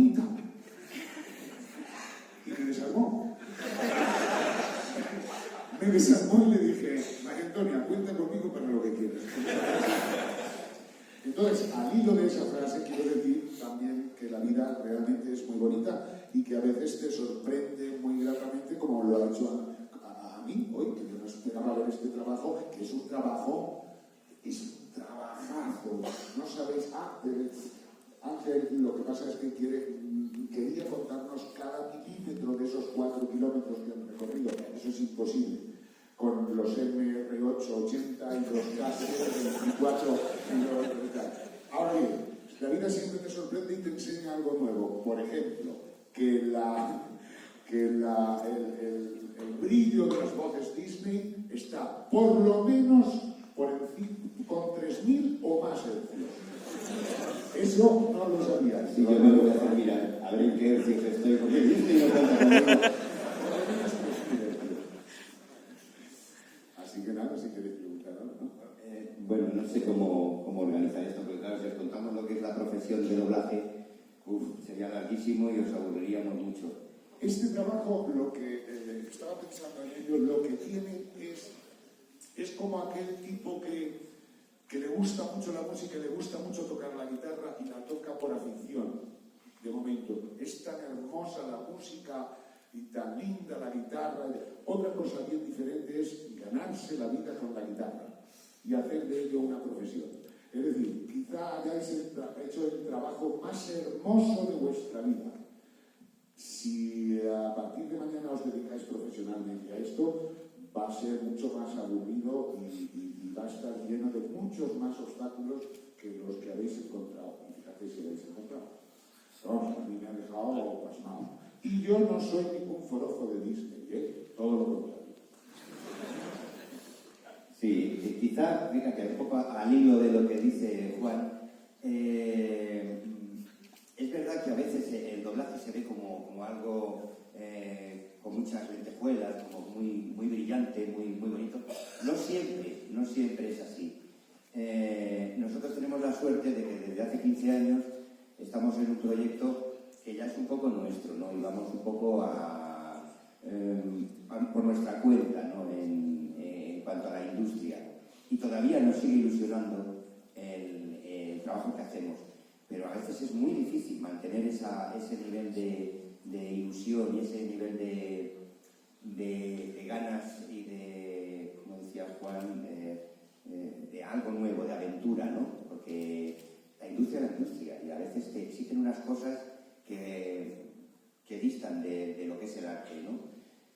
bonita. Y me desarmó. Me desarmó y le dije, María Antonia, cuenta conmigo para lo que quieras. Entonces, al hilo de esa frase, quiero decir también que la vida realmente es muy bonita y que a veces te sorprende muy gratamente, como lo ha hecho a mí hoy, que yo no esperaba ver este trabajo, que es un trabajo, es un trabajazo. No sabéis, Ángel, lo que pasa es que quería contarnos cada milímetro de esos 4 kilómetros que han recorrido. Eso es imposible. Con los MR880 y los K724 y tal. Ahora bien, la vida siempre te sorprende y te enseña algo nuevo. Por ejemplo, que el brillo de las voces Disney está por lo menos por encima, con 3000 o más hercios. Eso no lo sabía. Si yo me lo voy a hacer mirar, a ver en qué hercios estoy, porque Disney no cuenta conmigo. Así que nada, si queréis preguntar algo, ¿no? Bueno, no sé cómo organizar esto, porque claro, si os contamos lo que es la profesión de doblaje, sería larguísimo y os aburriríamos mucho. Este trabajo, lo que estaba pensando en ello, lo que tiene es como aquel tipo que le gusta mucho la música, le gusta mucho tocar la guitarra y la toca por afición, de momento. Es tan hermosa la música y tan linda la guitarra. Otra cosa bien diferente es ganarse la vida con la guitarra y hacer de ello una profesión. Es decir, quizá hayáis hecho el trabajo más hermoso de vuestra vida. Si a partir de mañana os dedicáis profesionalmente a esto, va a ser mucho más aburrido y va a estar lleno de muchos más obstáculos que los que habéis encontrado. Y fíjate si habéis encontrado. A mí me ha dejado pasmado. Y yo no soy ningún forofo de Disney, todo lo contrario. Sí, quizá, fíjate, un poco al hilo de lo que dice Juan, es verdad que a veces el doblaje se ve como algo con muchas lentejuelas, como muy brillante, muy bonito. No siempre es así. Nosotros tenemos la suerte de que desde hace 15 años estamos en un proyecto que ya es un poco nuestro, ¿no? Y vamos un poco por nuestra cuenta, ¿no? En cuanto a la industria. Y todavía nos sigue ilusionando el trabajo que hacemos. Pero a veces es muy difícil mantener ese nivel de ilusión y ese nivel de ganas y de, como decía Juan, de algo nuevo, de aventura, ¿no? Porque la industria es la industria y a veces te exigen unas cosas que distan de lo que es el arte, ¿no?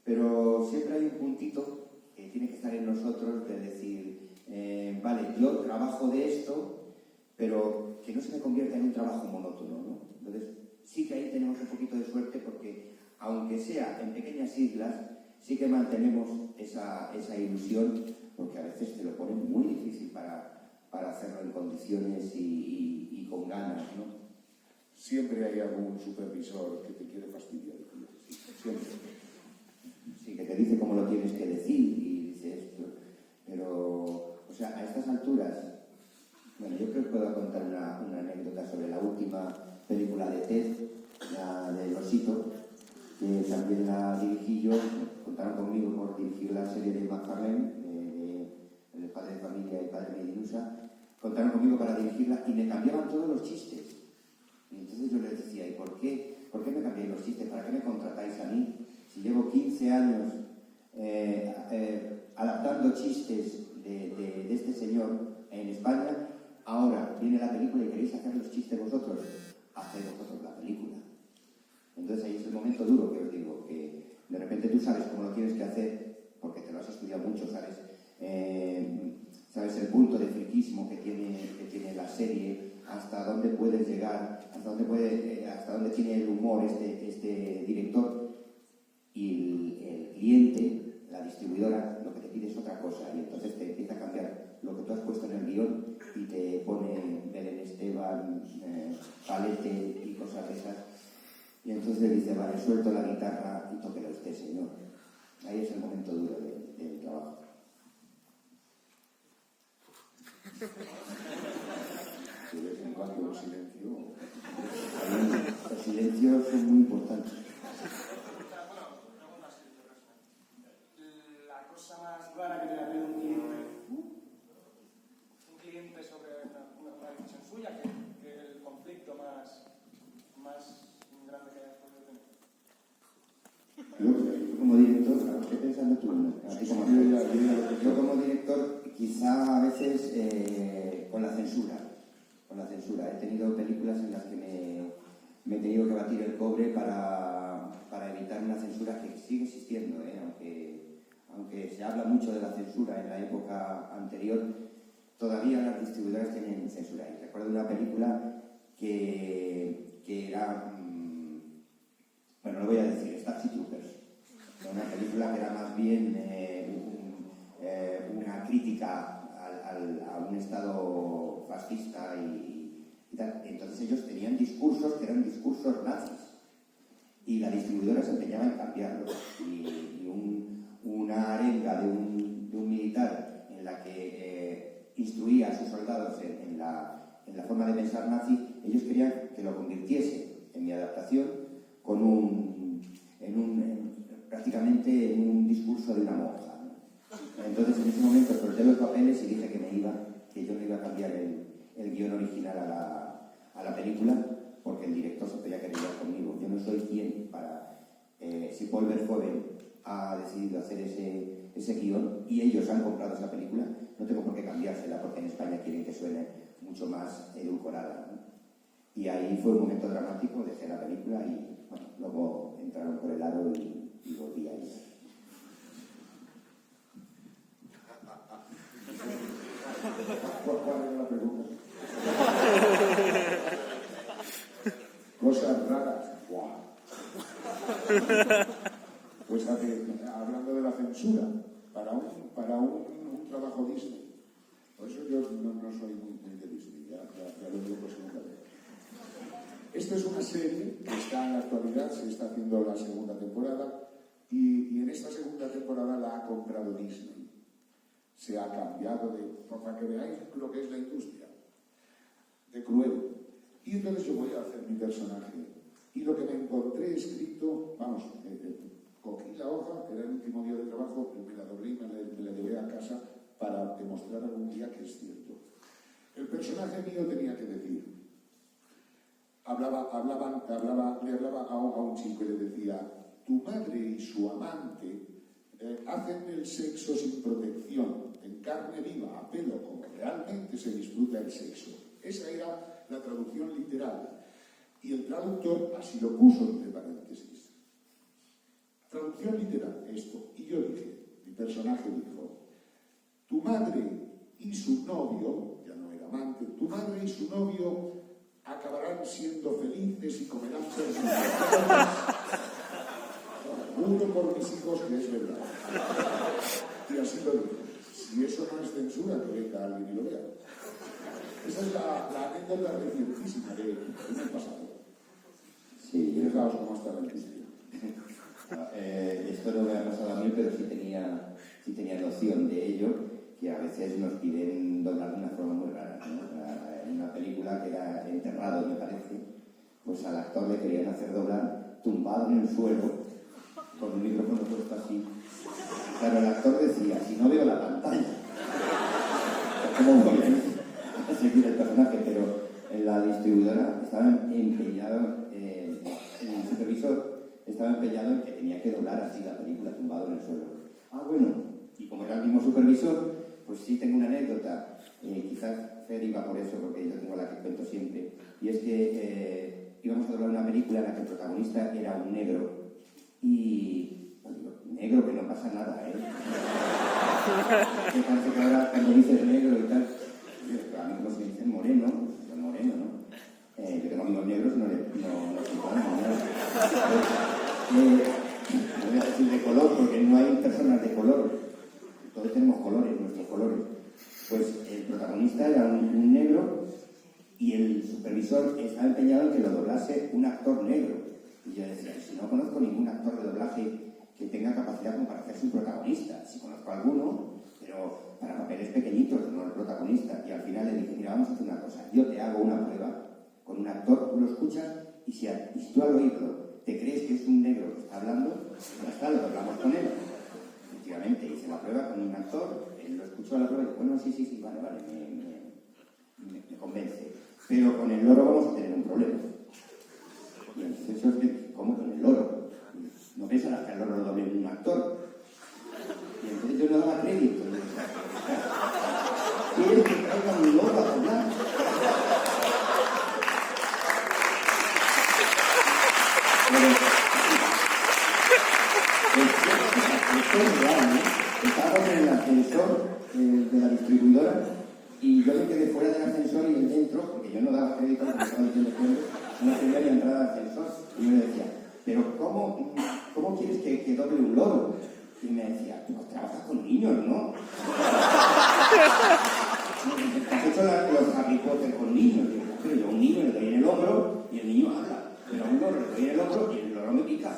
Pero siempre hay un puntito que tiene que estar en nosotros de decir, vale, yo trabajo de esto, pero que no se me convierta en un trabajo monótono, ¿no? Entonces, sí que ahí tenemos un poquito de suerte porque, aunque sea en pequeñas islas, sí que mantenemos esa ilusión, porque a veces te lo ponen muy difícil para hacerlo en condiciones y con ganas, ¿no? Siempre hay algún supervisor que te quiere fastidiar. Siempre. Sí, que te dice cómo lo tienes que decir y dice esto. Pero, o sea, a estas alturas, bueno, yo creo que puedo contar una anécdota sobre la última película de Ted, la del Osito, que también la dirigí yo. Contaron conmigo por dirigir la serie de McFarlane, El padre de familia y el padre de Dinusa. Contaron conmigo para dirigirla y me cambiaban todos los chistes. Y entonces yo les decía, ¿y por qué me cambiáis los chistes? ¿Para qué me contratáis a mí? Si llevo 15 años adaptando chistes de este señor en España, ahora viene la película y queréis hacer los chistes vosotros, haced vosotros la película. Entonces ahí es el momento duro que os digo, que de repente tú sabes cómo lo tienes que hacer, porque te lo has estudiado mucho, sabes el punto de friquismo que tiene la serie, hasta dónde puedes llegar, hasta dónde tiene el humor este director, y el cliente, la distribuidora, lo que te pide es otra cosa, y entonces te empieza a cambiar lo que tú has puesto en el guión y te pone Belén Esteban, Palete y cosas de esas. Y entonces le dice, vale, suelto la guitarra y tóquela usted, señor. Ahí es el momento duro del trabajo. De vez en cuando el silencio La cosa más rara que te ha habido un cliente sobre una decisión suya, que el conflicto más grande que hayas podido tener. Yo como director, estoy pensando tú, yo como director, quizá a veces con la censura. He tenido películas en las que me he tenido que batir el cobre para evitar una censura que sigue existiendo, aunque se habla mucho de la censura en la época anterior, todavía las distribuidoras tienen censura. Y recuerdo una película que era, bueno, lo voy a decir, Starship Troopers. Una película que era más bien una crítica a un estado fascista y tal. Entonces ellos tenían discursos que eran discursos nazis y la distribuidora se empeñaba en cambiarlos. Y una arenga de un militar en la que instruía a sus soldados en la forma de pensar nazi, ellos querían que lo convirtiese en mi adaptación prácticamente en un discurso de una monja, ¿no? Entonces en ese momento solté los papeles y dije que yo no iba a cambiar el guión original a la película, porque el director se podía querer conmigo. Yo no soy quien para... si Paul Verhoeven ha decidido hacer ese guión y ellos han comprado esa película, no tengo por qué cambiársela, porque en España quieren que suene mucho más edulcorada, ¿no? Y ahí fue un momento dramático, dejé la película y bueno, luego entraron por el aro y volví a ir. ¿Cuál era la pregunta? Cosas raras. ¡Guau! Pues hablando de la censura, para un trabajo Disney, por eso yo no soy muy de Disney, ya lo digo por segunda vez. Esta es una serie que está en la actualidad, se está haciendo la segunda temporada y en esta segunda temporada la ha comprado Disney. Se ha cambiado para que veáis lo que es la industria de Cruella. Y entonces yo voy a hacer mi personaje. Y lo que me encontré escrito, vamos, cogí la hoja, que era el último día de trabajo, me la doblé y me la llevé a casa para demostrar algún día que es cierto. El personaje mío tenía que decir, le hablaba a un chico y le decía, tu madre y su amante hacen el sexo sin protección, en carne viva, a pelo, como realmente se disfruta el sexo. Esa era la traducción literal. Y el traductor así lo puso entre paréntesis. Traducción literal, esto. Y yo dije, mi personaje dijo, tu madre y su novio, ya no era amante, tu madre y su novio acabarán siendo felices y comerán personas. Juro por mis hijos que es verdad. Y así lo dije. Si eso no es censura, que venga alguien y lo vea. Esa es la anécdota recientísima que me ha pasado. Sí, Y fijaos cómo está la industria. Esto no me ha pasado a mí, pero sí tenía noción de ello, que a veces nos piden doblar de una forma muy rara, ¿no? En una película que era Enterrado, me parece, pues al actor le querían hacer doblar tumbado en el suelo, con un micrófono puesto así. Claro, el actor decía, si no veo la pantalla, ¿cómo voy a seguir el personaje? Pero en la distribuidora estaban empeñados, el supervisor estaba empeñado en que tenía que doblar así la película tumbado en el suelo. Ah, bueno, y como era el mismo supervisor, pues sí tengo una anécdota, quizás Fer iba por eso, porque yo tengo la que cuento siempre, y es que íbamos a doblar una película en la que el protagonista era un negro, y pues digo, negro que no pasa nada, ¿eh? Me parece que ahora cuando dices negro y tal, a mí como se dice moreno, pues moreno, ¿no? Yo tengo amigos negros, no voy a decir de color, porque no hay personas de color, todos tenemos colores, nuestros colores. Pues el protagonista era un negro y el supervisor estaba empeñado en que lo doblase un actor negro. Y yo decía, si no conozco ningún actor de doblaje que tenga capacidad como para hacerse un protagonista, si conozco alguno, pero para papeles pequeñitos, no el protagonista. Y al final le dije, mira, vamos a hacer una cosa, yo te hago una prueba con un actor, tú lo escuchas y si tú al oírlo te te crees que es un negro que está hablando, ya está, lo hablamos con él. Efectivamente, hice la prueba con un actor, él lo escuchó a la prueba y dijo, bueno, sí, vale, me convence. Pero con el loro vamos a tener un problema. Y entonces yo es que, ¿cómo con el loro? No pensarás que el loro lo doble un actor. Y entonces yo no daba crédito. ¿Quieres que traiga un loro a hablar? Estábamos en el ascensor de la distribuidora y yo me quedé fuera del ascensor y él dentro, porque yo no daba crédito, porque estaba diciendo que no tenía ni entrada al ascensor. Y yo le decía, pero ¿cómo quieres que doble un loro? Y me decía, tú trabajas con niños, ¿no? ¿Has hecho los Harry Potter con niños? Y yo, pero yo a un niño le doy en el hombro y el niño habla. Pero a un loro le doy en el hombro y el loro me pica.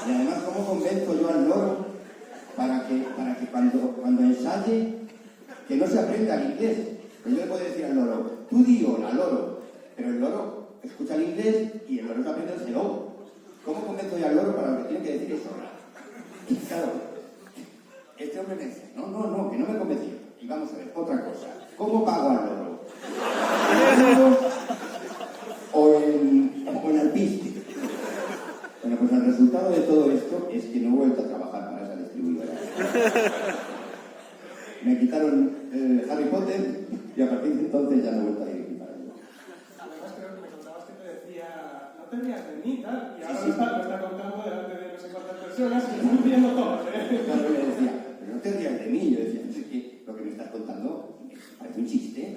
Y además, ¿cómo convenzo yo al loro para que cuando ensaye, que no se aprenda el inglés? Pues yo le puedo decir al loro, tú di hola, loro. Pero el loro escucha el inglés y el loro se aprende el hello. ¿Cómo convenzo yo al loro para lo que tiene que decir es hola? Y claro, este hombre me dice, no, que no me convenció. Y vamos a ver, otra cosa. ¿Cómo pago al loro? ¿O en alpiste? Bueno, pues el resultado de todo esto es que no he vuelto a trabajar para esa distribuidora. Me quitaron Harry Potter y a partir de entonces ya no he vuelto a dirigir para ello. Además creo que me contabas que te decía, no te rías de mí, tal, y ahora Sí. lo está contando delante de no sé cuántas personas y están riendo todos, Claro, me decía, pero no te rías de mí. Yo decía, no sé qué, lo que me estás contando me parece un chiste.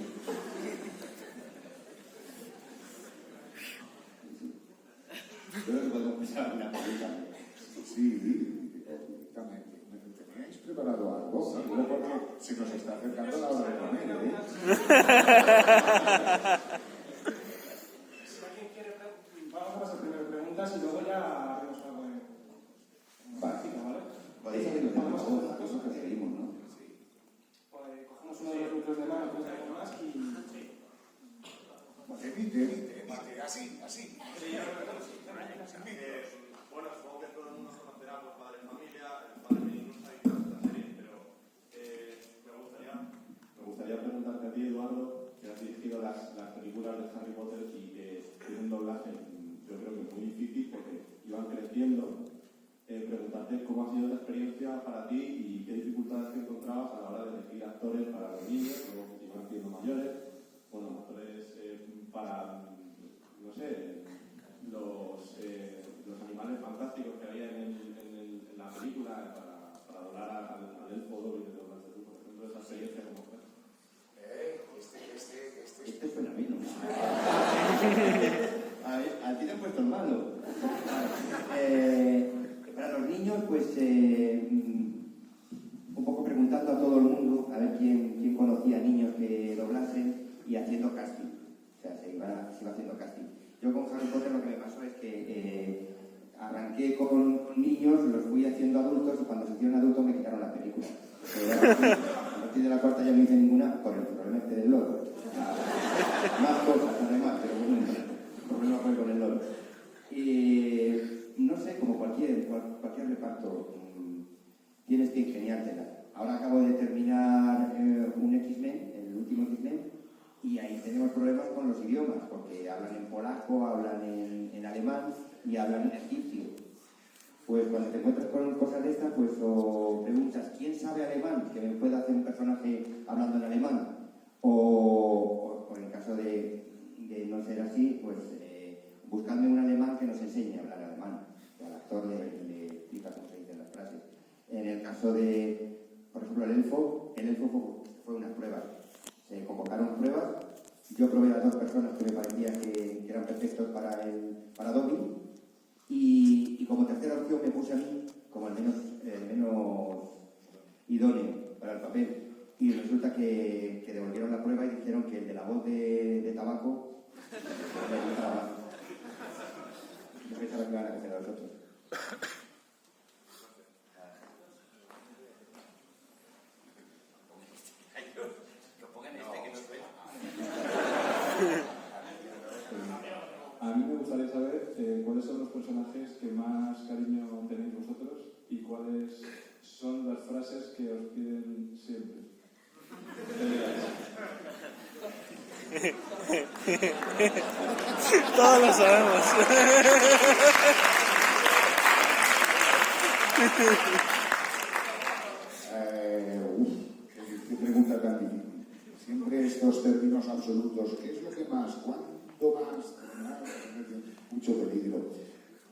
Creo que podemos pensar una pregunta. Sí, ¿teníais preparado algo? Seguro porque se nos está acercando la hora de comer, ¿eh? Si alguien quiere, vamos a pasar primero preguntas y luego ya haremos algo de práctica, ¿vale? Podéis hacer Vamos a hacer una cosas que seguimos, ¿no? Cogemos uno de los grupos de mano, otros de algo más y... Evite, así. Bueno, supongo que todo el mundo conocerá por Padre en Familia, el padre mío no sabe qué es esta serie, pero me gustaría preguntarte a ti, Eduardo, que has dirigido las películas de Harry Potter y que tiene un doblaje, yo creo que muy difícil porque iban creciendo. Preguntarte cómo ha sido esa experiencia para ti y qué dificultades te encontrabas a la hora de elegir actores para los niños, luego que iban siendo mayores, bueno, actores para, no sé, los animales fantásticos que había en la película para doblar al elfo Dobby de Donald Trump, por ejemplo, esa experiencia como fue. Este suena bien, ¿no? A ti te han puesto el malo. Para los niños, pues un poco preguntando a todo el mundo a ver quién conocía niños que doblasen y haciendo casting. O sea, se iba haciendo casting. Yo con Harry Potter lo que me pasó es que arranqué con niños, los fui haciendo adultos y cuando se hicieron adultos me quitaron la película. A partir de la cuarta ya no hice ninguna por el problema este del loro. Más cosas además, pero bueno, el problema fue con el loro. No sé, como cualquier reparto, tienes que ingeniártela. Ahora acabo de terminar un X-Men, el último X-Men, y ahí tenemos problemas con los idiomas, porque hablan en polaco, hablan en alemán y hablan en egipcio. Pues cuando te encuentras con cosas de estas, pues o preguntas, ¿quién sabe alemán? Que me pueda hacer un personaje hablando en alemán. O en caso de no ser así, pues buscadme un alemán que nos enseñe a hablar alemán. Y al actor le explica cómo se dicen las frases. En el caso de, por ejemplo, el elfo fue una prueba. Se convocaron pruebas, yo probé a 2 personas que me parecía que eran perfectos para Dobby y como tercera opción me puse a mí como el menos idóneo para el papel y resulta que devolvieron la prueba y dijeron que el de la voz de tabaco me gustaba más. Yo pensaba que iban a coger a los otros. A mí me gustaría saber saber cuáles son los personajes que más cariño tenéis vosotros y cuáles son las frases que os piden siempre. Todos lo sabemos. Qué pregunta tan difícil. Siempre estos términos absolutos, ¿qué es lo que más? ¿Cuánto más? Mucho peligro.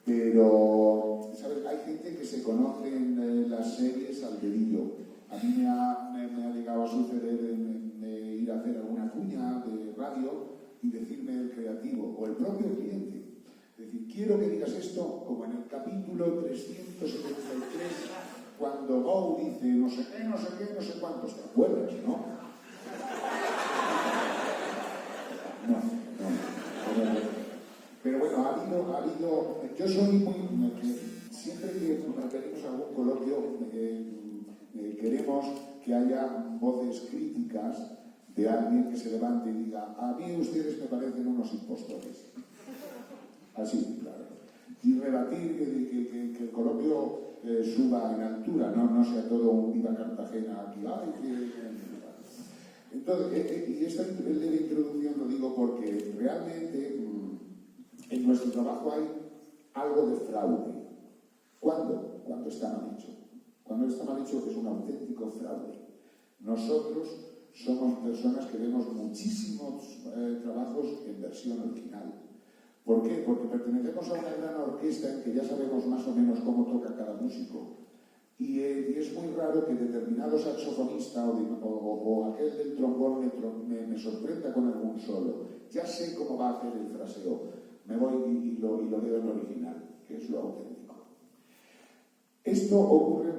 Pero, ¿sabes? Hay gente que se conoce en las series al dedillo. A mí me ha llegado a suceder en ir a hacer alguna cuña de radio y decirme el creativo o el propio cliente. Es decir, quiero que digas esto como en el capítulo 373, cuando Go dice no sé qué, no sé qué, no sé cuántos. ¿Te acuerdas, no? No. Pero bueno, ha habido. Yo soy muy. Siempre que referimos a algún coloquio, queremos que haya voces críticas de alguien que se levante y diga: a mí ustedes me parecen unos impostores. Así, claro. Y rebatir que el coloquio suba en altura, no sea todo un viva Cartagena aquí. Entonces, y esta leve introducción lo digo porque realmente en nuestro trabajo hay algo de fraude. ¿Cuándo? Cuando está mal hecho. Cuando está mal hecho es un auténtico fraude. Nosotros somos personas que vemos muchísimos trabajos en versión original. ¿Por qué? Porque pertenecemos a una gran orquesta en que ya sabemos más o menos cómo toca cada músico. Y es muy raro que determinado saxofonista o aquel del trombón me sorprenda con algún solo. Ya sé cómo va a hacer el fraseo. Me voy y lo veo en original, que es lo auténtico. Esto ocurre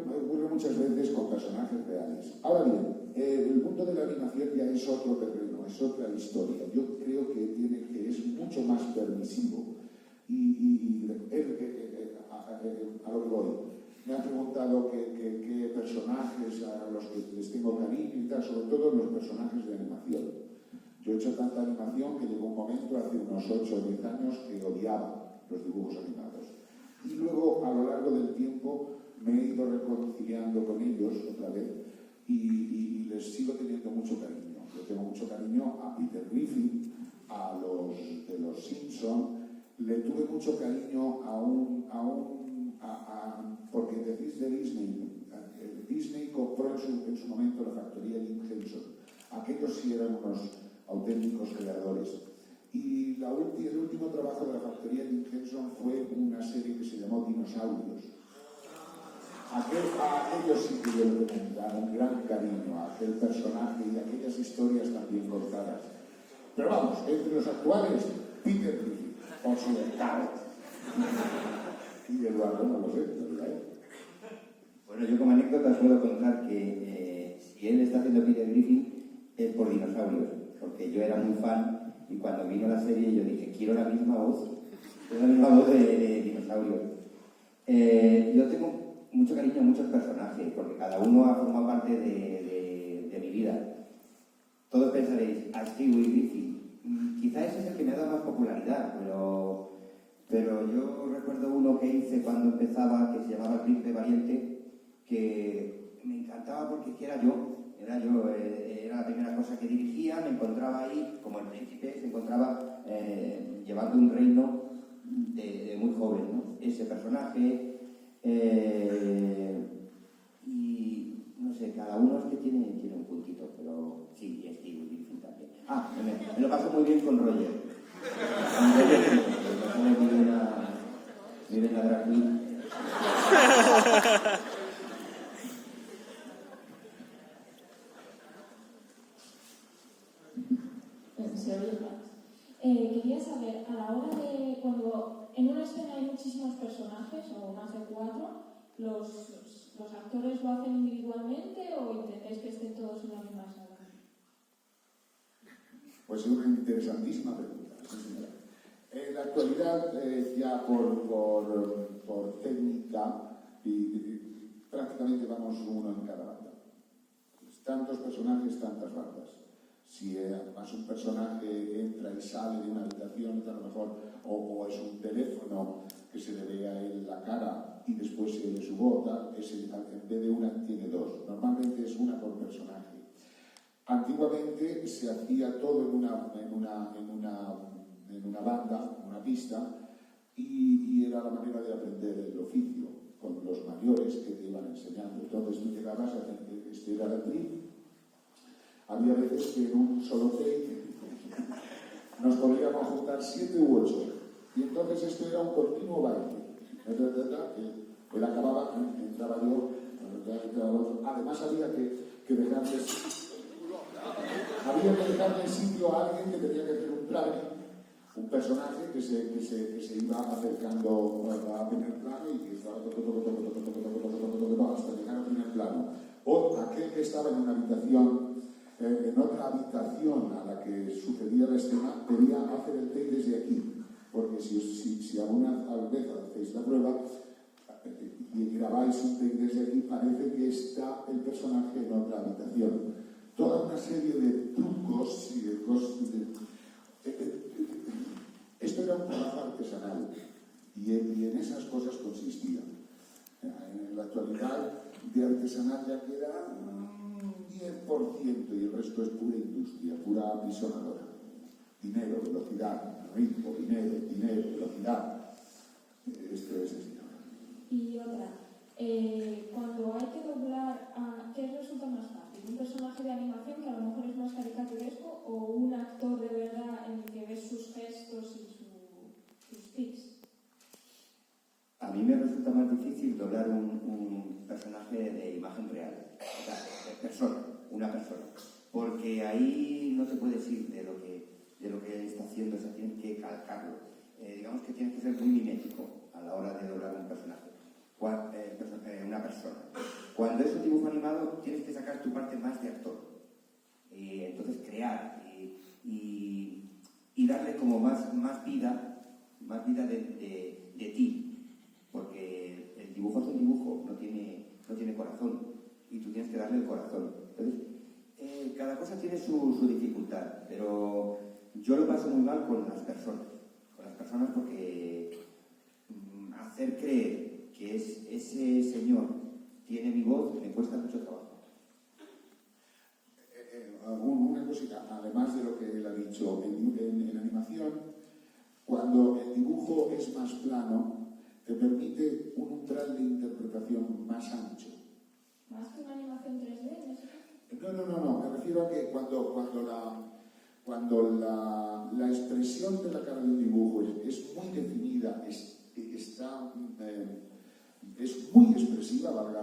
muchas veces con personajes reales. Ahora bien, el mundo de la animación ya es otro terreno, es otra historia. Yo creo que es mucho más permisivo. A lo que voy. Me han preguntado qué personajes a los que les tengo cariño y tal, sobre todo los personajes de animación. Yo he hecho tanta animación que llegó un momento, hace unos 8 o 10 años, que odiaba los dibujos animados. Y luego, a lo largo del tiempo, me he ido reconciliando con ellos otra vez y les sigo teniendo mucho cariño. Yo tengo mucho cariño a Peter Griffin, a los de los Simpson. Le tuve mucho cariño porque decís de Disney. Disney compró en su momento la factoría Jim Henson. Aquellos sí eran unos auténticos creadores. Y el último trabajo de la factoría Jim Henson fue una serie que se llamó Dinosaurios. A aquellos sí que yo le tengo un gran cariño, a aquel personaje y a aquellas historias también contadas. Pero vamos, entre los actuales, Peter Griffin, o su Carrot. Y Eduardo no lo sé, ¿verdad? Bueno, yo como anécdota os puedo contar que si él está haciendo Peter Griffin es por dinosaurios, porque yo era muy fan y cuando vino la serie yo dije, quiero la misma voz de dinosaurios. Yo tengo mucho cariño a muchos personajes, porque cada uno ha formado parte de mi vida. Todos pensaréis, a Stewie Griffin. Quizá ese es el que me ha dado más popularidad, pero yo recuerdo uno que hice cuando empezaba, que se llamaba El Príncipe Valiente, que me encantaba porque era yo. Era la primera cosa que dirigía, me encontraba ahí, como el príncipe, se encontraba llevando un reino de muy joven, ¿no? Ese personaje, y no sé, cada uno es que tiene un puntito, pero sí, Steve Griffin también. Me lo paso muy bien con Roger. Con Roger, me pasó muy bien la drag queen. Quería saber, a la hora de cuando en una escena hay muchísimos personajes, o más de 4, ¿los actores lo hacen individualmente o intentáis que estén todos en la misma sala? Pues es una interesantísima pregunta, sí, señora. En la actualidad, ya por técnica, prácticamente vamos uno en cada banda. Tantos personajes, tantas bandas. Si además un personaje entra y sale de una habitación, a lo mejor, o es un teléfono no que se le vea a él la cara y después se ve su voz, en vez de una tiene dos. Normalmente es una por personaje. Antiguamente se hacía todo en una banda, una pista, y era la manera de aprender el oficio, con los mayores que te iban enseñando. Entonces tú llegabas a este era la actriz. Había veces que en un solo take nos podíamos juntar 7 u 8, y entonces esto era un continuo baile. Él acababa, entraba yo, entraba otro. Además había que dejarle sitio a alguien que tenía que hacer un plano, un personaje que se iba acercando a primer plano y que estaba hasta llegar a primer plano. O aquel que estaba en una habitación, en otra habitación a la que sucedía la escena, pedía hacer el take desde aquí, porque si alguna vez hacéis la prueba y grabáis un take desde aquí, parece que está el personaje en otra habitación. Toda una serie de trucos y de cosas. Esto era un trabajo artesanal y en esas cosas consistía. En la actualidad de artesanal ya queda 10% y el resto es pura industria, pura apisonadora. Dinero, velocidad, ritmo, dinero, velocidad. Esto es así. Y otra, cuando hay que doblar, ¿qué resulta más fácil? ¿Un personaje de animación que a lo mejor es más caricaturesco o un actor de verdad en el que ves sus gestos y sus tics? A mí me resulta más difícil doblar un personaje de imagen real, o sea, una persona, porque ahí no te puedes ir de lo que está haciendo, o sea, tienes que calcarlo. Digamos que tienes que ser muy mimético a la hora de doblar un personaje, una persona. Cuando es un dibujo animado tienes que sacar tu parte más de actor, entonces crear y darle como más vida de ti, porque el dibujo es un dibujo, no tiene corazón, y tú tienes que darle el corazón. Entonces, cada cosa tiene su dificultad, pero yo lo paso muy mal con las personas porque hacer creer que ese señor tiene mi voz me cuesta mucho trabajo. Una cosita, además de lo que él ha dicho, en animación, cuando el dibujo es más plano, te permite un umbral de interpretación más ancho. ¿Más que una animación 3D? No, me refiero a que cuando la expresión de la cara de un dibujo es muy definida, es muy expresiva, valga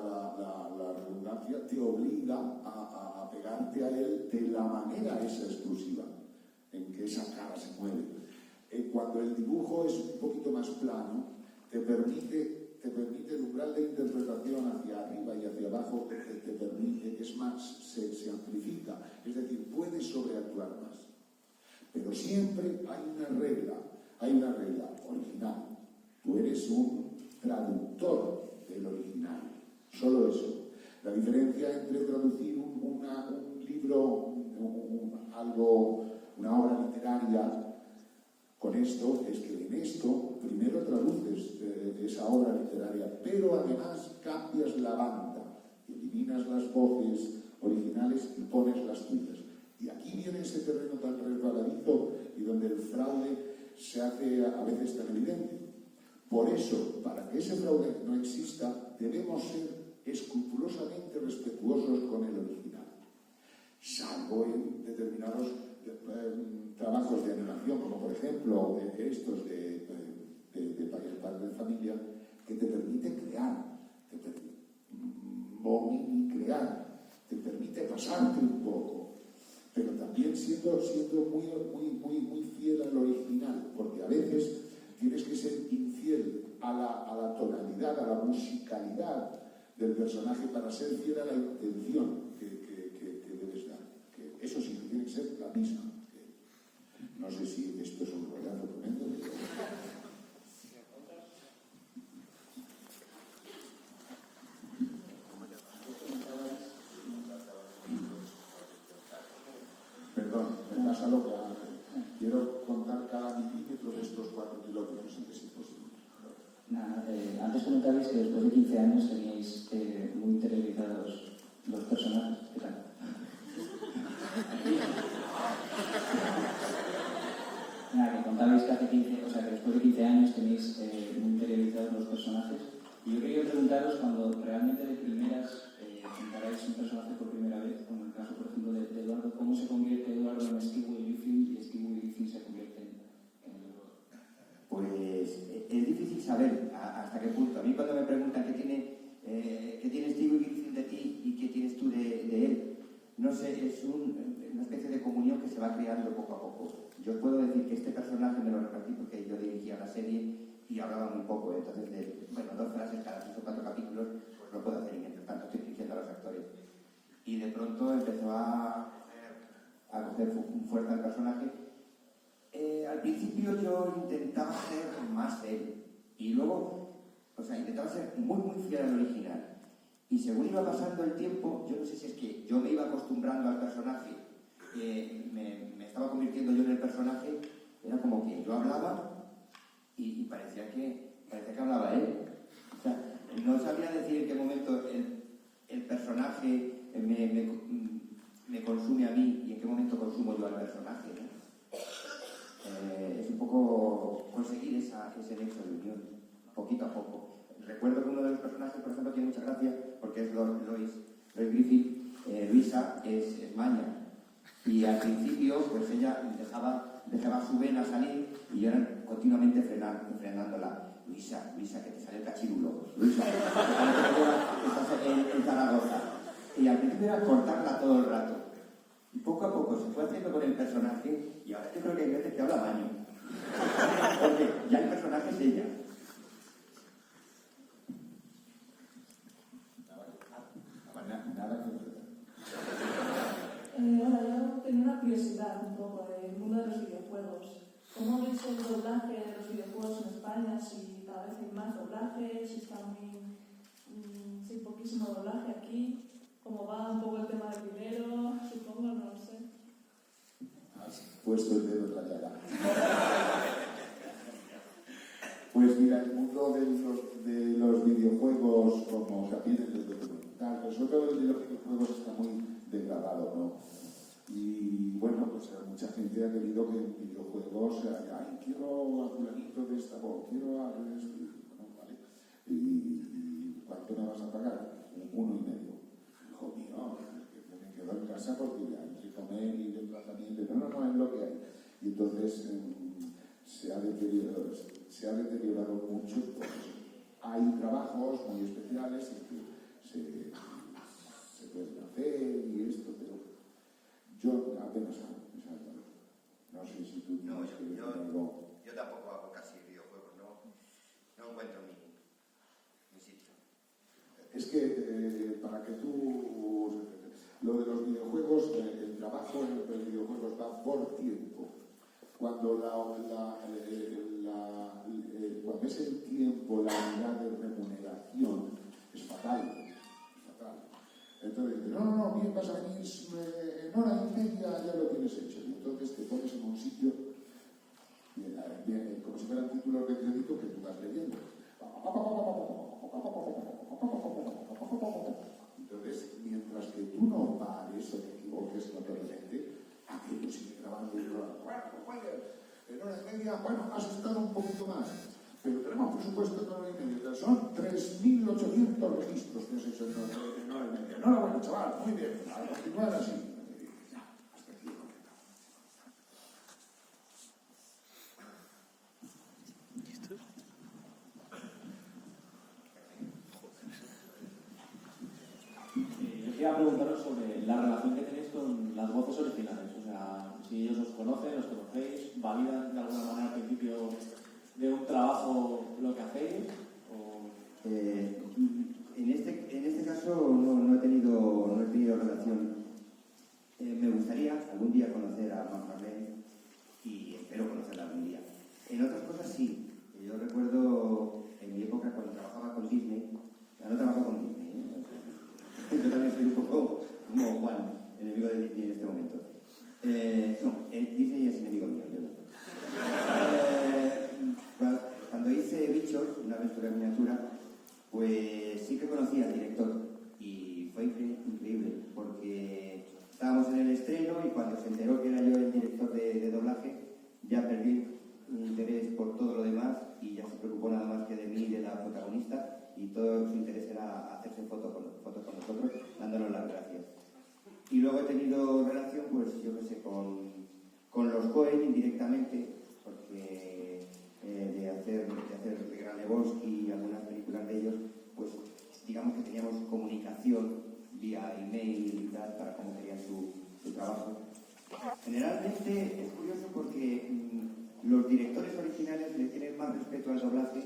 la redundancia, te obliga a pegarte a él de la manera esa exclusiva en que esa cara se mueve. Cuando el dibujo es un poquito más plano, te permite el umbral de interpretación hacia arriba y hacia abajo, te permite, es más, se amplifica, es decir, puedes sobreactuar más. Pero siempre hay una regla original. Tú eres un traductor del original, solo eso. La diferencia entre traducir un libro, una obra literaria, con esto es que en esto primero traduces esa obra literaria, pero además cambias la banda, eliminas las voces originales y pones las tuyas. Y aquí viene ese terreno tan resbaladizo y donde el fraude se hace a veces tan evidente. Por eso, para que ese fraude no exista, debemos ser escrupulosamente respetuosos con el original, salvo en determinados trabajos de animación, como por ejemplo estos de Padre de Familia, que te permite crear, crear, te permite pasarte un poco, pero también siendo muy fiel al original, porque a veces tienes que ser infiel a la tonalidad, a la musicalidad del personaje para ser fiel a la intención que debes dar. Que eso sí, tiene que ser la misma. No sé si esto es un rollazo tremendo. Perdón, me pasa loca. Quiero contar cada milímetro de estos 4 kilómetros antes imposible. Antes comentabais que después de 15 años teníais muy interiorizados los personajes. ¿Qué tal? Nada, que contabais que que después de 15 años tenéis muy interiorizados los personajes. Y yo quería preguntaros, cuando realmente de primeras encaráis un personaje por primera vez, como el caso, por ejemplo, de Eduardo, ¿cómo se convierte Eduardo en Stewie Griffin y Stewie Griffin se convierte en Eduardo? Pues es difícil saber hasta qué punto. A mí cuando me preguntan qué tiene Stewie Griffin de ti y qué tienes tú de él, no sé, es una especie de comunión que se va creando poco a poco. Yo puedo decir que este personaje me lo repartí porque yo dirigía la serie y hablaba muy poco, entonces, 2 frases cada 3 o 4 capítulos, pues no puedo hacer, y mientras tanto estoy dirigiendo a los actores. Y de pronto empezó a coger fuerza el personaje. Al principio yo intentaba ser más él, y luego, intentaba ser muy fiel al original. Y según iba pasando el tiempo, yo no sé si es que yo me iba acostumbrando al personaje, me estaba convirtiendo yo en el personaje, era como que yo hablaba y parecía que hablaba él. O sea, no sabía decir en qué momento el personaje me consume a mí y en qué momento consumo yo al personaje, ¿no? Es un poco conseguir ese nexo de unión, poquito a poco. Recuerdo que uno de los personajes, por ejemplo, tiene mucha gracia porque es Lois Griffith. Luisa es Maña, y al principio pues ella dejaba su vena salir y yo era continuamente frenándola. Luisa, que te sale el cachirulo. Luisa, que estás en Zaragoza. Y al principio era cortarla todo el rato. Y poco a poco se fue haciendo con el personaje y ahora yo creo que hay veces que habla Maño. Porque ya el personaje es ella. Hola, yo tenía una curiosidad un poco del mundo de los videojuegos. ¿Cómo ves el doblaje de los videojuegos en España? Si cada vez hay más doblaje, si está si hay poquísimo doblaje aquí, ¿cómo va un poco el tema del dinero? Supongo, no lo sé. Has puesto el dedo en la llaga. Pues mira, el mundo de los videojuegos, como se pide en el documental, pero sobre todo el de los videojuegos está muy degradado, ¿no? Y bueno, pues mucha gente ha querido que en videojuegos, ay, quiero a fulanito de esta voz, quiero a... Bueno, vale. ¿Y cuánto me vas a pagar? 1,5. Hijo mío, que me quedo en casa porque ya entre comer y desplazamiento, no, es lo que hay. Y entonces se ha deteriorado mucho. Pues, hay trabajos muy especiales en que se pueden hacer y esto, pero yo apenas hago. No sé si tú No, tienes que decir yo algo. tampoco hago casi videojuegos, no encuentro mi sitio. Es que para que tú... Lo de los videojuegos, el trabajo en los videojuegos va por tiempo. Cuando cuando es el tiempo, la unidad de remuneración es fatal. Entonces dices, no, bien, vas a venir en hora y media, ya lo tienes hecho. Y entonces te pones en un sitio, como si fueran títulos de crédito que tú vas leyendo. Entonces, mientras que tú no pares o te equivoques notoriamente, aquello sigue grabando y grabando. Bueno, en hora y media, has estado un poquito más. Pero tenemos presupuesto en hora y media. Son 3.800 registros que has hecho en hora y media. Enhorabuena, chaval, muy bien. A continuar así. Hasta aquí. Yo quería preguntaros sobre la relación que tenéis con las voces originales. O sea, si ellos os conocen, os conocéis, validan de alguna manera al principio de un trabajo lo que hacéis. En este caso no he tenido relación. Me gustaría algún día conocer a Marlene y espero conocerla algún día. En otras cosas sí. Yo recuerdo en mi época cuando trabajaba con Disney. No trabajo con Disney, ¿eh? Yo también soy un poco como Juan, enemigo de Disney en este momento. Disney es enemigo mío, yo no. Cuando hice Bichos Bichos, una aventura miniatura, pues sí que conocí al director y fue increíble porque estábamos en el estreno y cuando se enteró que era yo el director de doblaje ya perdí interés por todo lo demás y ya se preocupó nada más que de mí y de la protagonista y todo su interés era hacerse fotos con nosotros dándonos las gracias. Y luego he tenido relación, pues yo qué sé, con los Coen indirectamente, porque de hacer de Gran Lebowski y algunas películas de ellos, pues digamos que teníamos comunicación vía email y tal para cómo querían su trabajo. Generalmente es curioso porque los directores originales le tienen más respeto al doblaje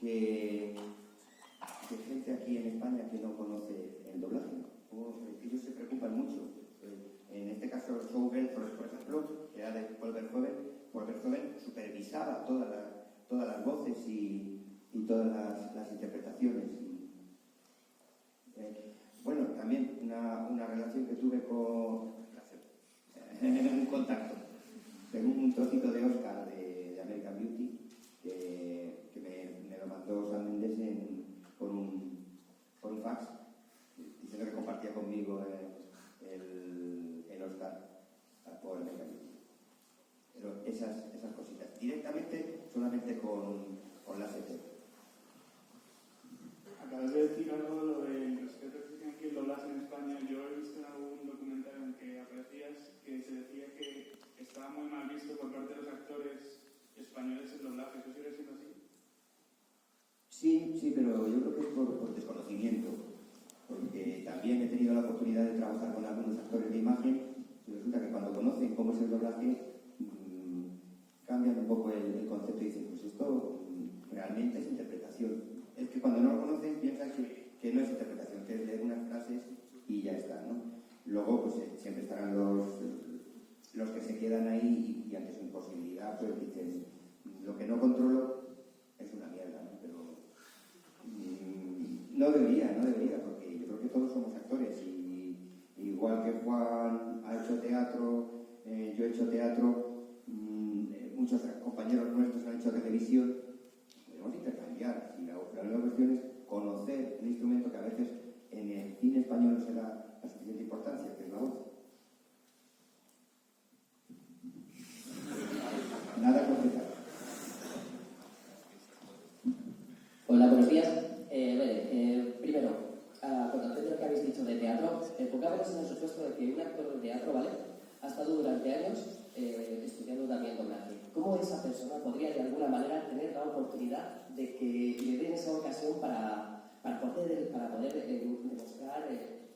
que gente aquí en España que no conoce el doblaje. Ellos se preocupan mucho. En este caso, Schauvel, por ejemplo, que era de Paul Verhoeven, supervisaba todas las voces y todas las interpretaciones. Bueno, también una relación que tuve con un contacto. Tengo un trocito de Oscar de American Beauty que me lo mandó Sam Mendes por un fax diciendo que compartía conmigo el Oscar por American Beauty. Pero esas cositas. Directamente, solamente con la CT. Acabas de decir algo lo del respeto que tiene aquí el doblaje en España. Yo he visto en algún documental en que aprecias que se decía que estaba muy mal visto por parte de los actores españoles el doblaje. ¿Eso sigue siendo así? Sí, pero yo creo que es por desconocimiento, porque también he tenido la oportunidad de trabajar con algunos actores de imagen y resulta que cuando conocen cómo es el doblaje cambian un poco el concepto y dicen, pues esto realmente es interpretación. Es que cuando no lo conocen piensan que no es interpretación, que es leer unas frases y ya está, ¿no? Luego pues siempre estarán los que se quedan ahí y ante su imposibilidad pues dicen, lo que no controlo es una mierda, ¿no? Pero no debería, porque yo creo que todos somos actores y igual que Juan ha hecho teatro, yo he hecho teatro, muchos compañeros nuestros han hecho televisión, podemos intercambiar. Y la única cuestión es conocer un instrumento que a veces en el cine español no se da la suficiente importancia, que es la voz. Nada complicado. Hola, buenos días. Primero, a colación de lo que habéis dicho de teatro, pongámonos en el supuesto de que un actor de teatro, ¿vale?, ha estado durante años estudiando también doblaje. ¿Cómo esa persona podría de alguna manera tener la oportunidad de que le den esa ocasión para poder demostrar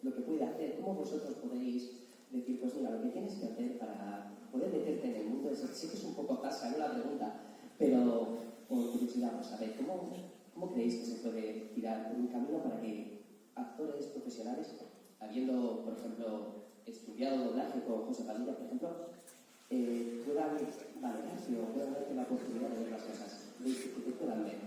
lo que puede hacer? ¿Cómo vosotros podéis decir, pues mira, lo que tienes que hacer para poder meterte en el mundo? Sí que es un poco tasca, ¿no?, la pregunta, pero por curiosidad, pues a ver, ¿cómo creéis que se puede tirar por un camino para que actores profesionales, habiendo, por ejemplo, estudiado doblaje con José Padilla, por ejemplo, puedan valorarse o puedan darte la oportunidad de ver las cosas, que te puedan ver?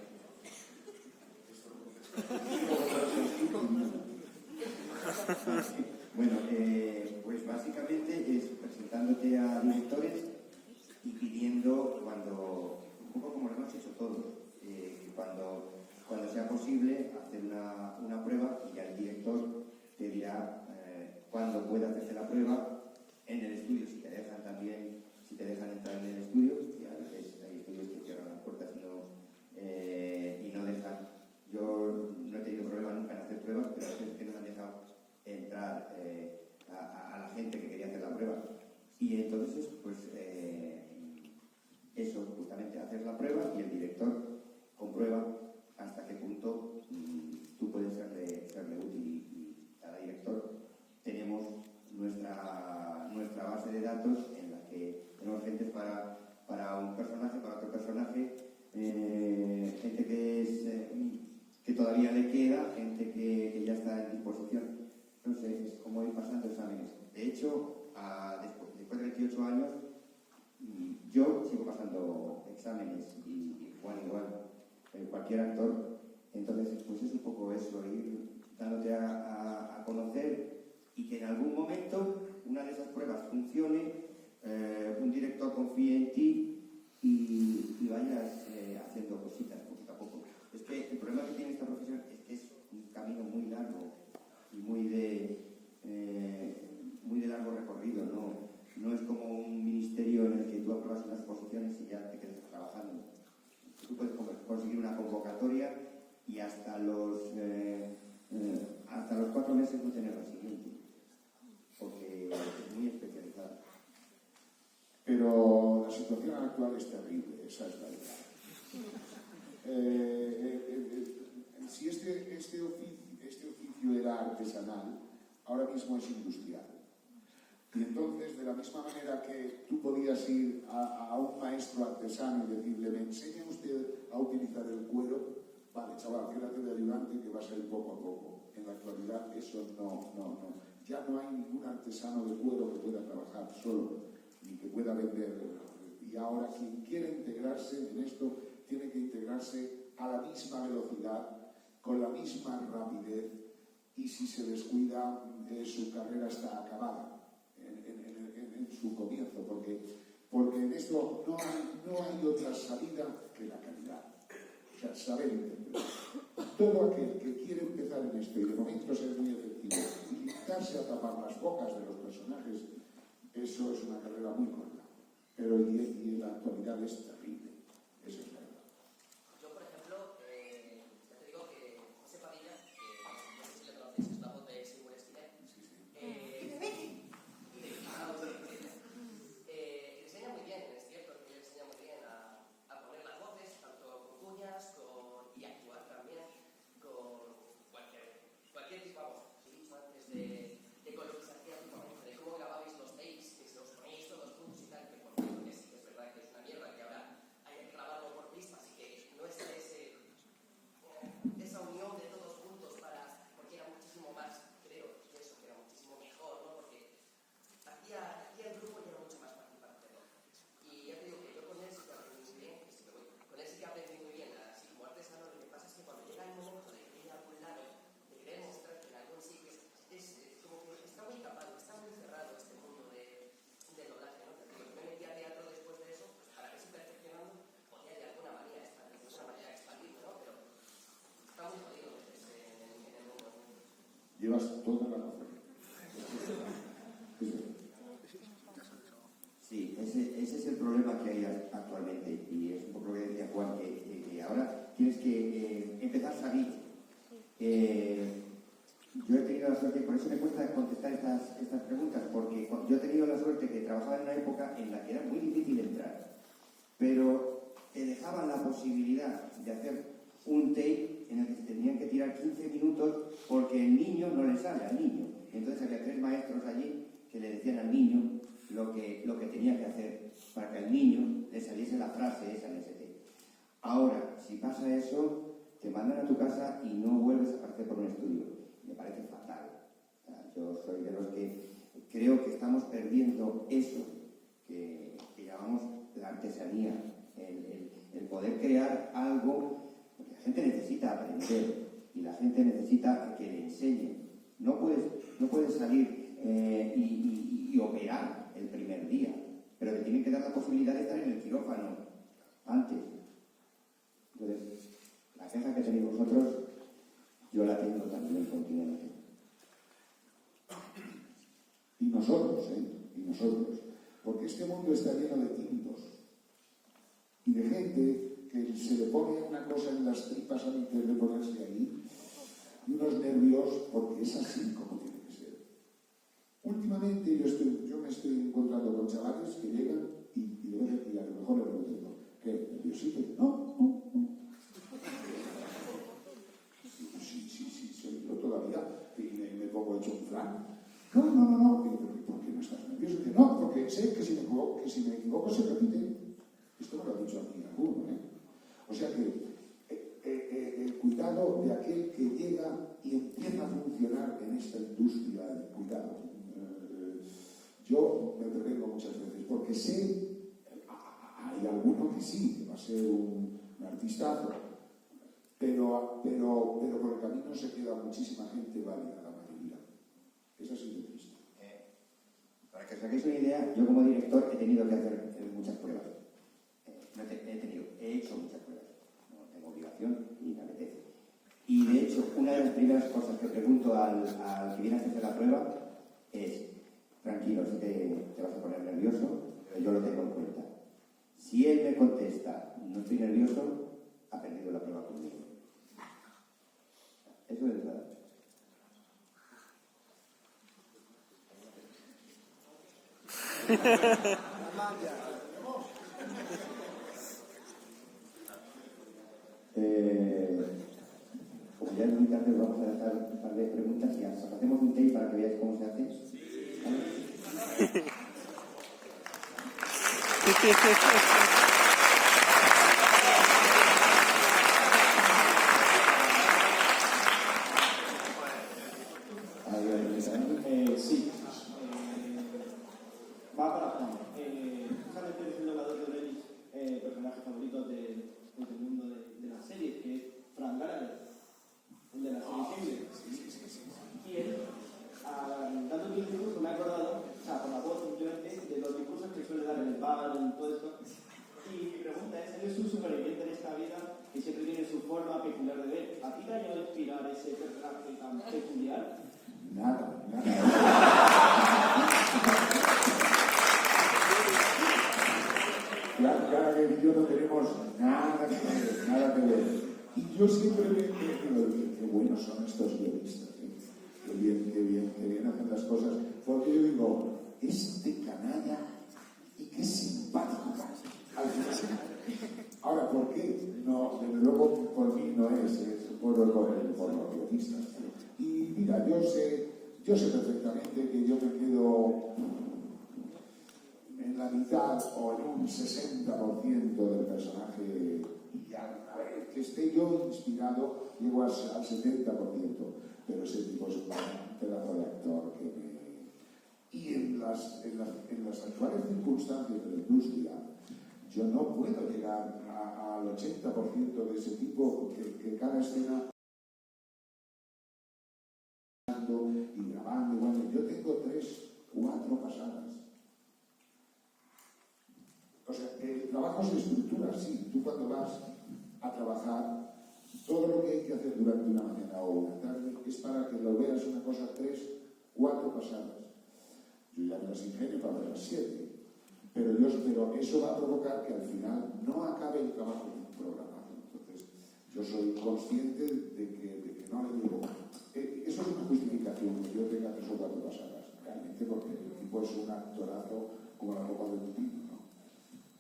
Bueno, pues básicamente es presentándote a directores y pidiendo un poco como lo hemos hecho todos, cuando sea posible hacer una prueba y ya el director te dirá cuándo puede hacerse la prueba en el estudio, si te dejan entrar en el estudio, y a veces hay estudios que cierran las puertas y no dejan. Yo no he tenido problema nunca en hacer pruebas, pero a veces que no han dejado entrar a la gente que quería hacer la prueba. Y entonces, pues eso, justamente hacer la prueba y el director comprueba hasta qué punto tú puedes serle útil. Y cada director tenemos nuestra base de datos en la que tenemos gente para un personaje, para otro personaje, gente que todavía le queda, gente que ya está en disposición. Entonces es como ir pasando exámenes. De hecho, después de 28 años, yo sigo pasando exámenes y Juan igual, cualquier actor. Entonces, pues es un poco eso, ir dándote a conocer y que en algún momento una de esas pruebas funcione, un director confíe en ti y vayas haciendo cositas poquito a poco. conseguir una convocatoria y hasta los 4 meses no tener la siguiente, porque es muy especializada. Pero la situación actual es terrible, esa es la verdad. Si este oficio era artesanal, ahora mismo es industrial. Y entonces, de la misma manera que tú podías ir a un maestro artesano y decirle, ¿me enseña usted a utilizar el cuero? Vale, chaval, quédate de ayudante que vas a ir poco a poco. En la actualidad eso no. Ya no hay ningún artesano de cuero que pueda trabajar solo, ni que pueda vender. Y ahora quien quiera integrarse en esto, tiene que integrarse a la misma velocidad, con la misma rapidez, y si se descuida, su carrera está acabada en su comienzo, porque en esto no hay otra salida que la calidad. O sea, saber interpretar. Todo aquel que quiere empezar en esto y de momento ser muy efectivo y limitarse a tapar las bocas de los personajes, eso es una carrera muy corta. Pero y en la actualidad es terrible. Eso es verdad. Yo, por ejemplo, ya te digo que José Padilla, que no sé si le conocéis, es la voz de Seymour Skinner, enseña muy bien, es cierto que él enseña muy bien a poner las voces, tanto con cuñas y actuar también con cualquier tipo, vamos, he dicho antes de con lo que se hacía antiguamente, de cómo grababais los takes, que se los ponéis todos juntos y tal, que por cierto que sí que es verdad que es una mierda, que ahora hay que grabarlo por pistas y que no está esa unión de todos juntos porque era muchísimo más, creo que eso, que era muchísimo mejor, ¿no? Porque hacía el grupo y era mucho más fácil para hacerlo. Y ya te digo que yo con él sí que aprendí muy bien, con él sí que aprendí muy bien, así como artesano. Lo que pasa es que cuando llega el momento de ir a algún lado, de querer mostrar que en algún sitio es como que está muy tapado, está muy cerrado este mundo del doblaje, ¿no? Yo me metí a teatro después de eso, pues para ver si perfeccionando podía de alguna manera expandirme, ¿no? Pero está muy jodido meterse en el mundo. Llevas toda la razón. Sí, ese es el problema que hay actualmente, y es un poco lo que decía Juan, que ahora tienes que empezar a salir. Yo he tenido la suerte, por eso me cuesta contestar estas preguntas, porque yo he tenido la suerte que trabajaba en una época en la que era muy difícil entrar, pero te dejaban la posibilidad de hacer un take en el que se tenían que tirar 15 minutos porque el niño no le sale al niño. Entonces había 3 maestros allí que le decían al niño lo que tenía que hacer para que al niño le saliese la frase esa en ese take. Ahora, si pasa eso, te mandan a tu casa y no vuelves a aparecer por un estudio. Me parece fatal. O sea, yo soy de los que creo que estamos perdiendo eso que llamamos la artesanía, el poder crear algo, porque la gente necesita aprender y la gente necesita que le enseñen. No puedes salir y operar el primer día, pero te tienen que dar la posibilidad de estar en el quirófano antes. Entonces, la queja que tenéis vosotros, yo la tengo también continuamente. Y nosotros, porque este mundo está lleno de tímidos y de gente que se le pone una cosa en las tripas antes de ponerse ahí, y unos nervios, porque es así como tiene que ser. Últimamente yo me estoy encontrando con chavales que llegan y a lo mejor le pregunto, ¿qué? ¿Nerviosito? No. Sí, soy yo todavía, y me pongo hecho un flan. No. ¿Por qué no estás nervioso? Que no, porque sé que si me equivoco se repite. Esto me lo ha dicho a mí alguno, ¿eh? O sea que el cuidado de aquel que llega y empieza a funcionar en esta industria del cuidado. Yo me prevengo muchas veces porque sé, hay alguno que sí, que va a ser un artistazo, pero por el camino se queda muchísima gente válida, la mayoría. Es así de triste. Para que os hagáis una idea, yo como director he tenido que hacer muchas pruebas. He hecho muchas pruebas. No tengo obligación ni me apetece. Y de hecho, una de las primeras cosas que pregunto al que viene a hacer la prueba es: tranquilo, si te vas a poner nervioso, pero yo lo tengo en cuenta. Si él me contesta, no estoy nervioso, ha perdido la prueba conmigo. Eso es verdad. Como ya es muy tarde, vamos a dejar un par de preguntas y hacemos un tape para que veáis cómo se hace. Sí. Va para Juan. Justamente diciendo la dos de Denis, personaje favorito del mundo de la serie, que es Frank Gallagher, el de la serie Invisible. Y él, dando un discurso, me ha acordado, o sea, por la voz, simplemente, de los discursos que suele dar en el bar, en todo esto. Y mi pregunta es, él es un superviviente en esta vida que siempre tiene su forma peculiar de ver. ¿A ti te ha llegado a inspirar ese personaje tan peculiar? Nada. Gallagher y yo no tenemos nada que ver. Y yo siempre me digo, qué buenos son estos guionistas, qué bien hacen las cosas. Porque yo digo, este canalla y qué simpático. Ahora, ¿por qué? No, desde luego por mí no es por los guionistas. Y mira, yo sé perfectamente que yo me quedo en la mitad o en un 60% del personaje, y a vez que esté yo inspirado llego al 70%, pero ese tipo es un pedazo de actor que me... Y en las actuales circunstancias de la industria yo no puedo llegar al 80% de ese tipo que cada escena y grabando, bueno, yo tengo 3, 4 pasadas. O sea, el trabajo se estructura así. Tú cuando vas a trabajar, todo lo que hay que hacer durante una mañana o una tarde es para que lo veas una cosa 3, 4 pasadas. Yo ya me las ingenio para ver las 7. Pero eso va a provocar que al final no acabe el trabajo programado. Entonces, yo soy consciente de que no le digo... Eso es una justificación, que yo tenga 3 o 4 pasadas, realmente, porque el tipo es un actorazo como la copa de un pino, ¿no?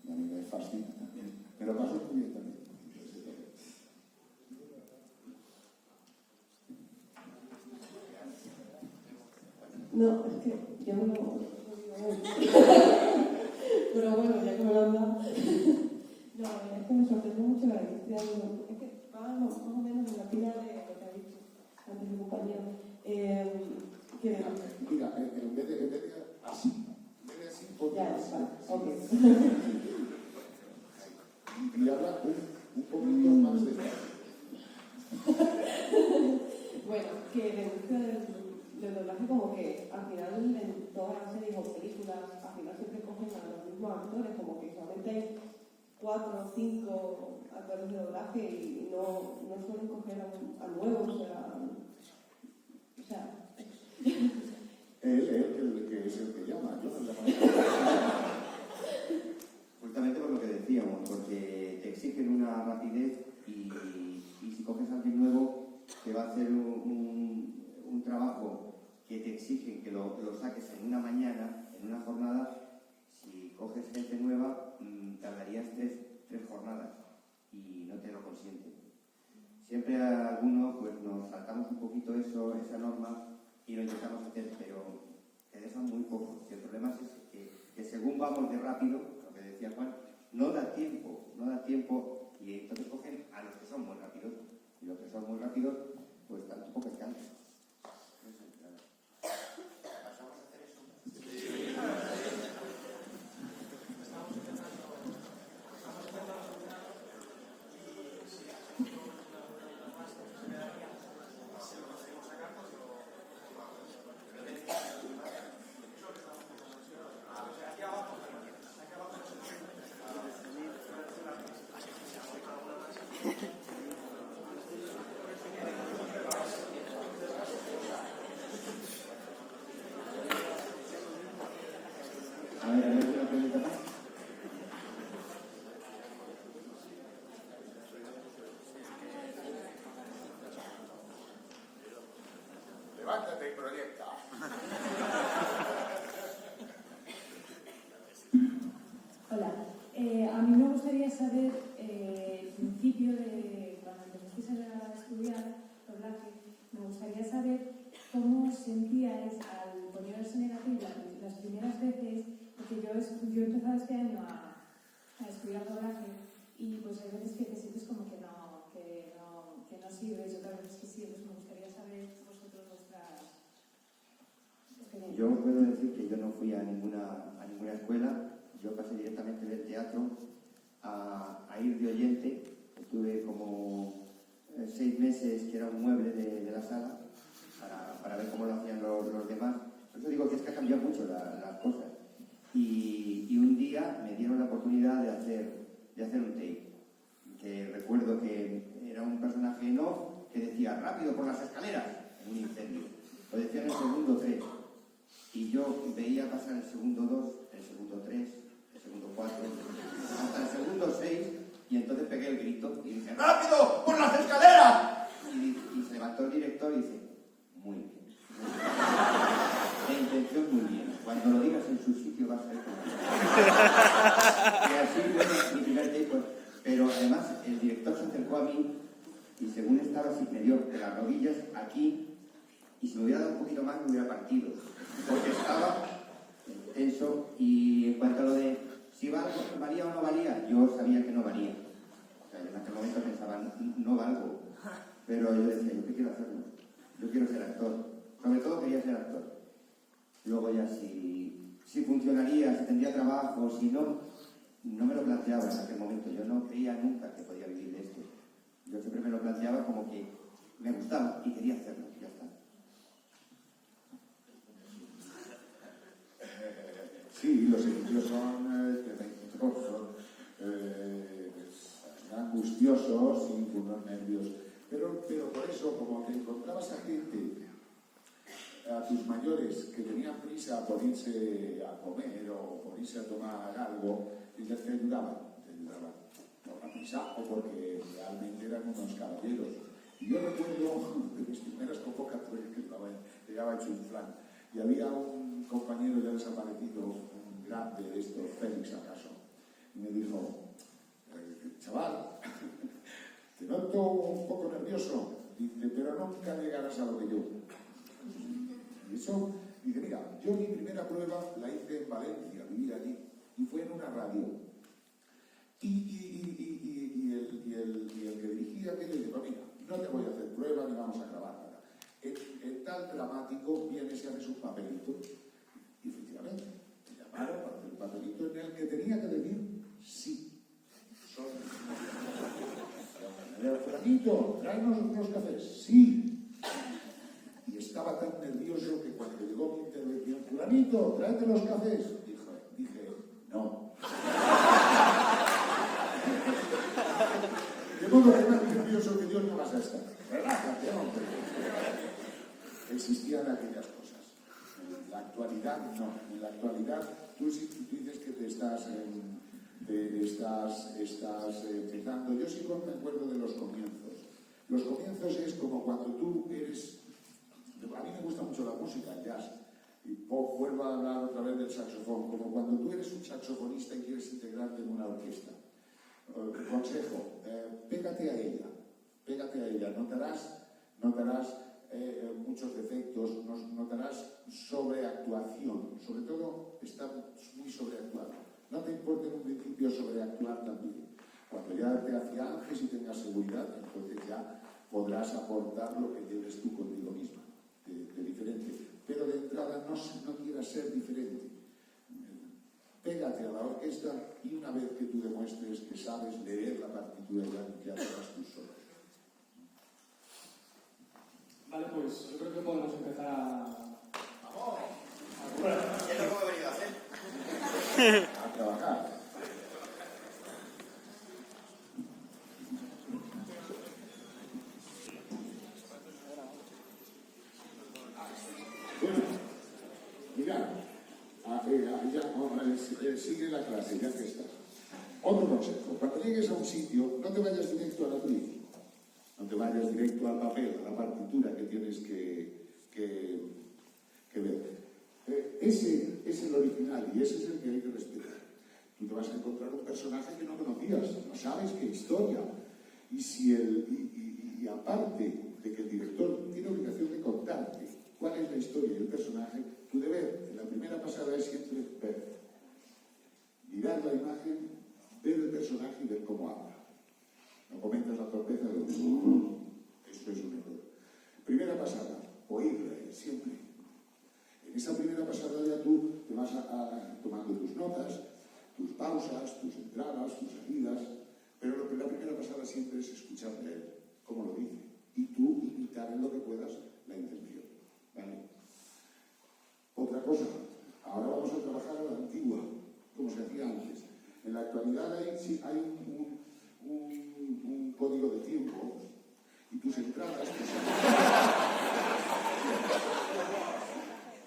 Y a mí me fascina también. Pero paso muy bien también. No, es que yo no lo... Pero bueno, ya que me lo han dado... No, es que me sorprendió mucho la industria. Es que estábamos más o menos en la pila de lo que ha dicho antes mi compañero. Mira, en vez de así, porque... Ya, vale, ok. Y habla un poquito más de... Bueno, que la industria del doblaje como que al final en todas las series o películas al final siempre cogen a los mismos actores, como que solamente hay 4 o 5 actores de doblaje y no suelen coger a nuevos, o sea Él que es el que llama, yo no llamo. Justamente por lo que decíamos, porque te exigen una rapidez y si coges a alguien nuevo que va a hacer un trabajo que te exigen que lo saques en una mañana, en una jornada, si coges gente nueva tardarías 3 jornadas y no te lo consienten. Siempre a algunos pues nos saltamos un poquito esa norma y lo intentamos hacer, pero te dejan muy poco. El problema es que según vamos de rápido, lo que decía Juan, no da tiempo y entonces cogen a los que son muy rápidos y los que son muy rápidos pues tampoco descansan. Pasamos a hacer eso. proyecta. Hola, a mí me gustaría saber el principio de cuando empezasteis a estudiar doblaje, me gustaría saber cómo os sentíais al poneros en el atril las primeras veces, porque yo he empezado este año a estudiar doblaje y pues hay veces que te sientes como que no sirves, y otras veces que sí, pues me gustaría saber vosotros vuestras experiencias. Yo puedo decir que yo no fui a ninguna escuela, yo pasé directamente del teatro a ir de oyente, estuve como 6 meses que era un mueble de la sala para ver cómo lo hacían los demás. Por eso digo que es que ha cambiado mucho las cosas. Y un día me dieron la oportunidad de hacer un take, que recuerdo que era un personaje en off que decía rápido por las escaleras en un incendio. Lo decía en el segundo 3. Y yo veía pasar el segundo 2, el segundo 3, el segundo 4, hasta el segundo 6, y entonces pegué el grito y dije ¡rápido por las escaleras! Y se levantó el director y dice muy bien. La intención muy bien. Cuando lo digas en su sitio vas a ver cómo. Y así fue mi primer take. Pero además el director se acercó a mí y según estaba así me dio de las rodillas aquí y si me hubiera dado un poquito más me hubiera partido. Porque estaba tenso y en cuanto a lo de si valía o no valía, yo sabía que no valía. O sea, en aquel momento pensaba, no valgo. Pero yo decía, ¿yo qué quiero hacerlo? Yo quiero ser actor. Sobre todo quería ser actor. Luego ya si funcionaría, si tendría trabajo, si no me lo planteaba en aquel momento. Yo no creía nunca que podía vivir de esto. Yo siempre me lo planteaba como que me gustaba y quería hacerlo. Ya está. Sí, los inicios son angustiosos y con unos nervios. Pero por eso, como te encontrabas a gente, a tus mayores que tenían prisa por irse a comer o por irse a tomar algo, y te ayudaban por la prisa o porque realmente eran unos caballeros. Y yo recuerdo de mis primeras convocatorias que llegaba hecho un flan, y había un compañero ya desaparecido, un grande de estos, Félix acaso, y me dijo, chaval, te noto un poco nervioso, dice, pero nunca llegarás a lo que yo. Y eso, dice, mira, yo mi primera prueba la hice en Valencia, vivía allí, y fue en una radio. Y el que dirigía aquello dijo, mira, no te voy a hacer prueba ni vamos a grabar nada. En tal dramático vienes y haces un papelito. Y efectivamente, me llamaron para hacer un papelito en el que tenía que decir sí. Fulanito, tráenos unos cafés. Sí. Y estaba tan nervioso que cuando llegó mi intervención, fulanito, tráete los cafés. Dije, no. De modo que más nervioso que Dios no vas a estar. Relájate, hombre. Existían aquellas cosas. En la actualidad, no. En la actualidad, tú dices que te estás empezando. Yo sí me acuerdo de los comienzos. Los comienzos es como cuando tú eres... A mí me gusta mucho la música, el jazz. Y vuelvo a hablar otra vez del saxofón. Como cuando tú eres un saxofonista y quieres integrarte en una orquesta. Consejo, pégate a ella. Notarás muchos defectos, notarás sobreactuación. Sobre todo, está muy sobreactuado. No te importa en un principio sobreactuar también. Cuando ya te afiances y tengas seguridad, entonces ya podrás aportar lo que lleves tú contigo misma, de diferente. Pero de entrada no quieras ser diferente. Pégate a la orquesta y una vez que tú demuestres que sabes leer la partitura ya todas tus solos. Vale, pues yo creo que podemos empezar a... ¡Vamos! ¿Qué es lo que hemos venido a hacer? A trabajar. Bueno, mirad, sigue la clase, ya que estás. Otro consejo, cuando llegues a un sitio, no te vayas directo a la actriz, no te vayas directo al papel, a la partitura que tienes que que ver. Ese es el original y ese es el que hay que respetar. Tú te vas a encontrar un personaje que no conocías, no sabes qué historia. Y aparte de que el director tiene obligación de contarte cuál es la historia y el personaje, tú debes ver, en la primera pasada es siempre ver. Mirar la imagen, ver el personaje y ver cómo habla. No cometas la torpeza de eso es un error. Primera pasada, oírla siempre. En esa primera pasada ya tú te vas tomando tus notas, tus pausas, tus entradas, tus salidas, pero la primera pasada siempre es escuchar leer cómo lo dice y tú imitar en lo que puedas la intención. ¿Vale? Otra cosa, ahora vamos a trabajar a la antigua, como se hacía antes. En la actualidad hay un código de tiempo y tus entradas...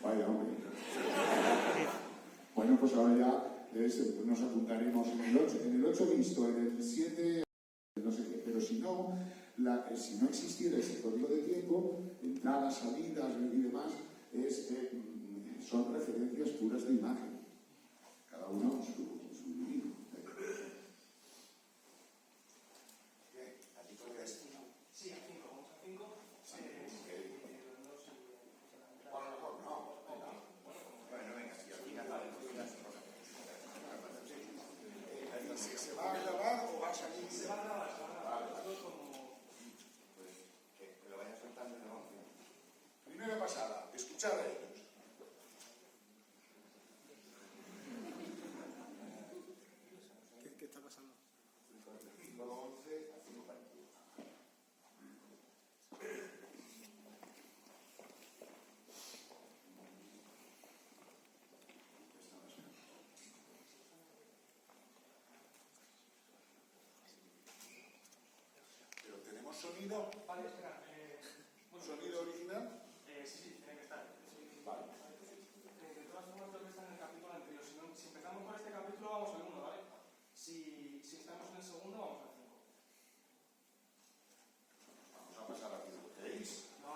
Vaya, hombre. Bueno, pues ahora ya nos apuntaremos en el 8 visto, en el 7, no sé qué, pero si no existiera ese código de tiempo, entradas, salidas y demás, son referencias puras de imagen. Cada uno su libro. Sí, a 5, vamos a 5. Bueno, venga, sí, al final vale. ¿Se va a grabar o va a salir? Se va a grabar, Pues que lo vaya soltando y no. Primera pasada, escuchar a ellos. ¿Qué está pasando? 5:11 a 5:42. Pero tenemos sonido. Vale, espera. ¿Sonido original? Sí, tiene que estar. Vale. De todas formas, creo que está en el capítulo anterior. Si empezamos por este capítulo, vamos al 1, ¿vale? Si estamos en el segundo, vamos al 5. Vamos a pasar a 5. No.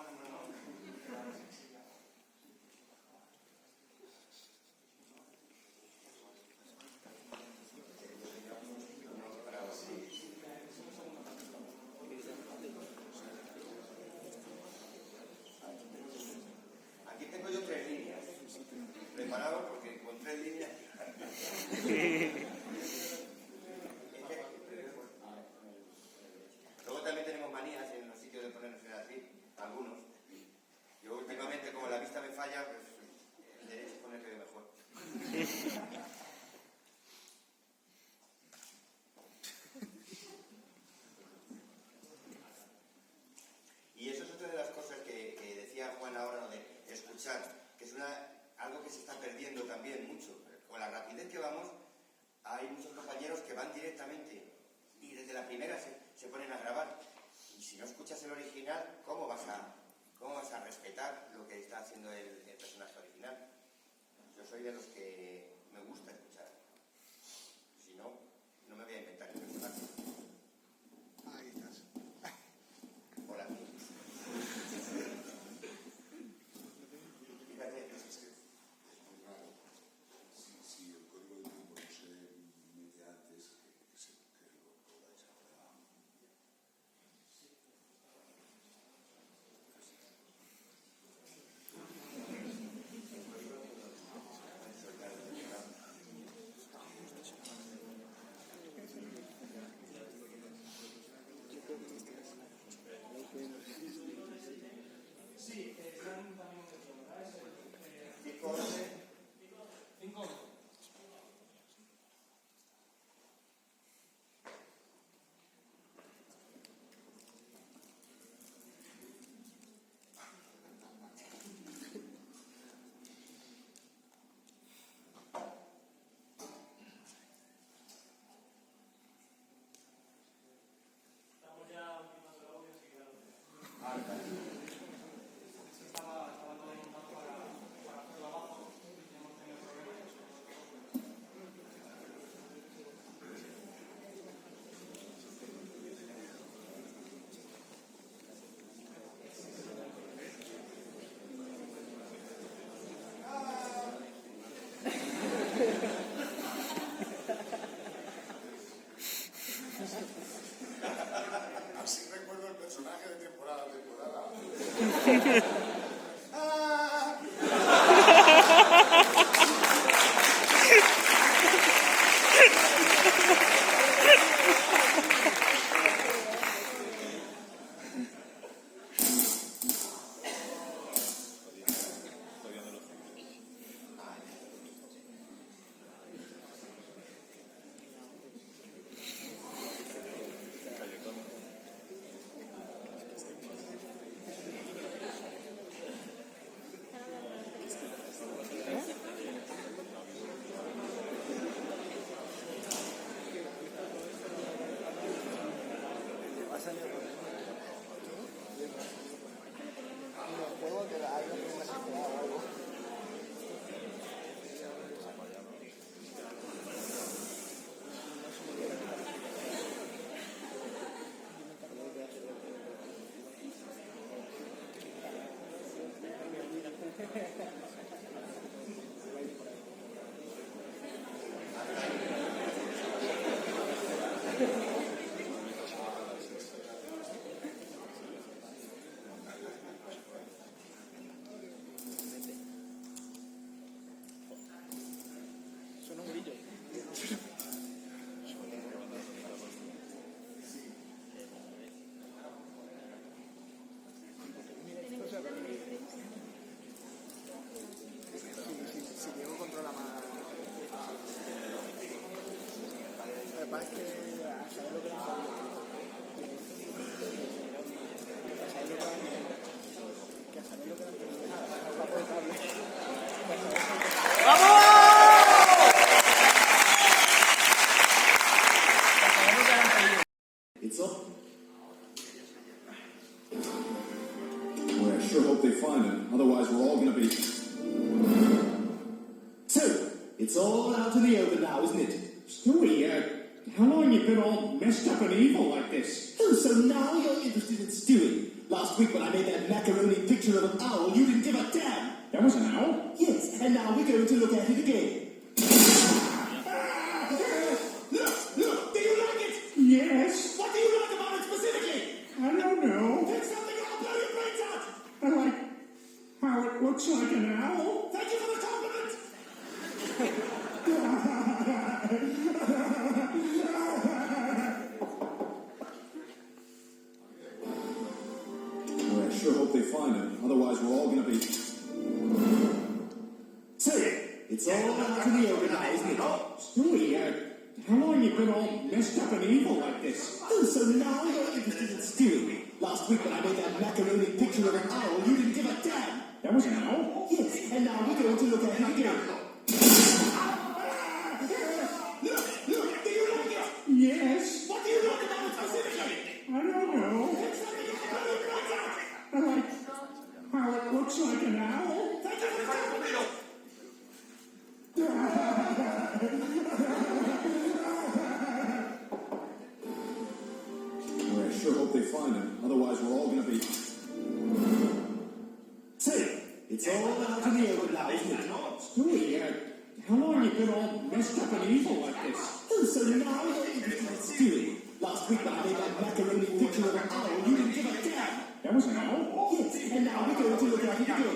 Aquí tengo yo 3 líneas. Preparado porque con 3 líneas. Luego también tenemos manías en los sitios de ponernos así, algunos. Yo últimamente, como la vista me falla, pues el derecho pone que mejor. Y eso es otra de las cosas que decía Juan ahora, ¿no? De escuchar, que es algo que se está perdiendo también mucho. Con la rapidez que vamos, hay muchos compañeros que van directamente y desde la primera se ponen a grabar. Y si no escuchas el original, ¿cómo vas a respetar lo que está haciendo el personaje original? Yo soy de los que me gusta escuchar. Si no, no me voy a inventar el personaje. Ahí estás. Hola. Fíjate, Es muy raro. Si el código de tiempo no se mete antes, que lo podáis hacer. que de temporada a temporada. It's up. Well, I sure hope they find him. Otherwise, we're all going to be... So, it's all out in the open now, isn't it? Stewie, how long you been all messed up and evil like this? Oh, so now you're interested in Stewie. Last week when I made that macaroni picture of an owl, you didn't give a damn. That was an owl? Yes, and now we're going to look at it again. Look, do you like it? Yes. What do you like about it specifically? I don't know. Pick something or I'll blow your brains out. I like how it looks like an owl. Thank you for the compliment. Well, I sure hope they find him. Otherwise, we're all going to be... So, it's all out in the open now, isn't it? Stewie, how long you been all messed up and evil like this? Oh, so now you're interested in Stewie. Last week when I made that macaroni picture of an owl, you didn't give a damn. That was an owl? Yes, and now we're going to look at it again. Look, do you like it? Yes. What do you like about it specifically? I don't know. Pick something or I'll blow your brains out. I like how it looks like an owl. Thank you for the compliment. Well, I sure hope they find him. Otherwise, we're all going to be... Say, it's all out in the open now, isn't it? Stewie, how long you been all messed up and evil like this? Oh, so now you're interested in Stewie. Last week when I made that macaroni picture of an owl, you didn't give a damn. That was an owl? Yes, and now we're going to look at it again.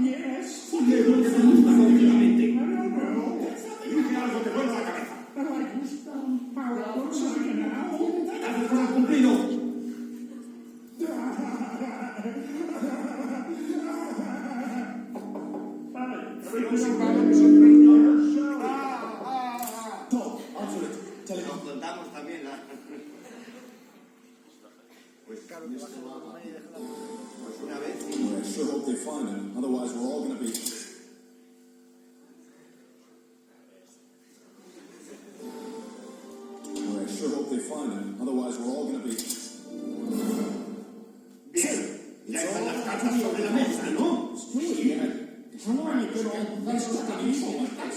Yes. ¿Por qué no te gusta efectivamente? I don't know. Dije algo que vuelva a la cabeza. I like how it looks like an owl. ¡Has cumplido! Tom, answer it. Tell him. Nos contamos también la... Pues una vez... Well, I sure hope they find him. Otherwise, we're all going to be... Well, I sure hope they find him. Otherwise, we're all going to be... Bien, ya están las cartas sobre la mesa, ¿no? Stewie, how long you been all messed up and evil like this?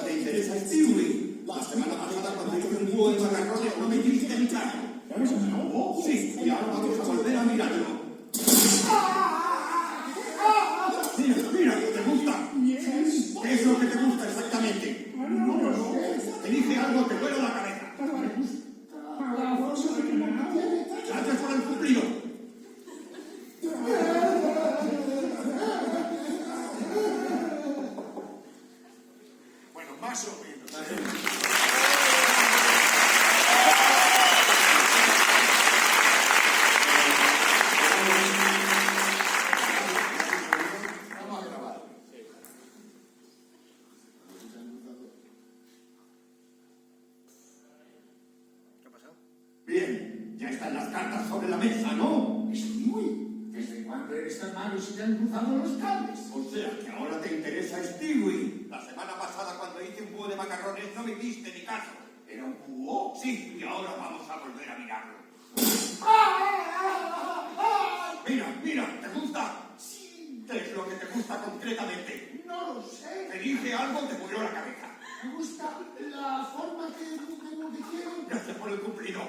¿Te interesa Stewie? La semana pasada cuando hice un búho de macarrones no me dijiste ni cara. That was an owl? Sí, y ahora vamos a volver a mirarlo. Mira, ¿te gusta? Yes. ¿Qué es lo que te gusta exactamente? I don't know. Te dije algo que vuela la cabeza. Ya están las cartas sobre la mesa, ¿no? Stewie, ¿desde cuándo eres tan malo y se te han cruzado los cables? O sea, que ahora te interesa Stewie. La semana pasada, cuando hice un búho de macarrones, no me hiciste ni caso. ¿Era un búho? Sí, y ahora vamos a volver a mirarlo. Mira, ¿te gusta? Sí. ¿Qué es lo que te gusta concretamente? No lo sé. Te dije algo y te volvió la cabeza. Me gusta la forma que tiene. Gracias por el cumplido.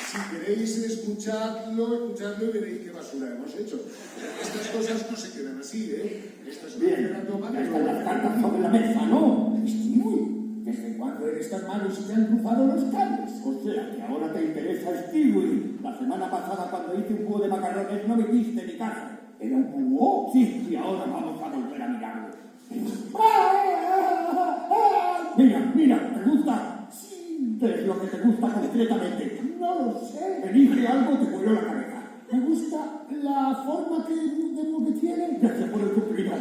Si queréis escuchadlo y veréis qué basura hemos hecho. Estas cosas no se quedan así, ¿eh? Estas cosas quedan tomadas. Ya están las cartas sobre la mesa, ¿no? Stewie, ¿desde cuándo eres tan malo y se te han cruzado los cables? O sea, que ahora te interesa Stewie. La semana pasada, cuando hice un búho de macarrones, no me hiciste ni caso. ¿Era un búho? Sí, y ahora vamos a volver a mirarlo. Mira, ¿te gusta? Sí. ¿Qué es lo que te gusta concretamente? No lo sé. Te dije algo y te volvió la cabeza. Me gusta la forma que tiene. Gracias por el cumplido.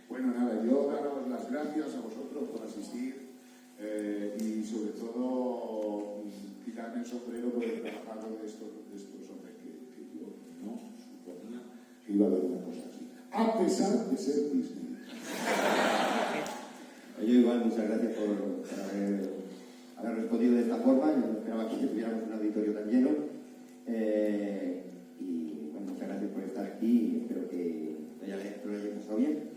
Bueno, nada, yo daros las gracias a vosotros por asistir y sobre todo quitarme el sombrero por el trabajo de estos hombres que yo no suponía que iba a haber una cosa así, a pesar de ser Disney. Yo igual, muchas gracias por haber respondido de esta forma. Yo no esperaba que tuviéramos un auditorio tan lleno. Y bueno, muchas gracias por estar aquí y espero que lo hayáis pasado bien.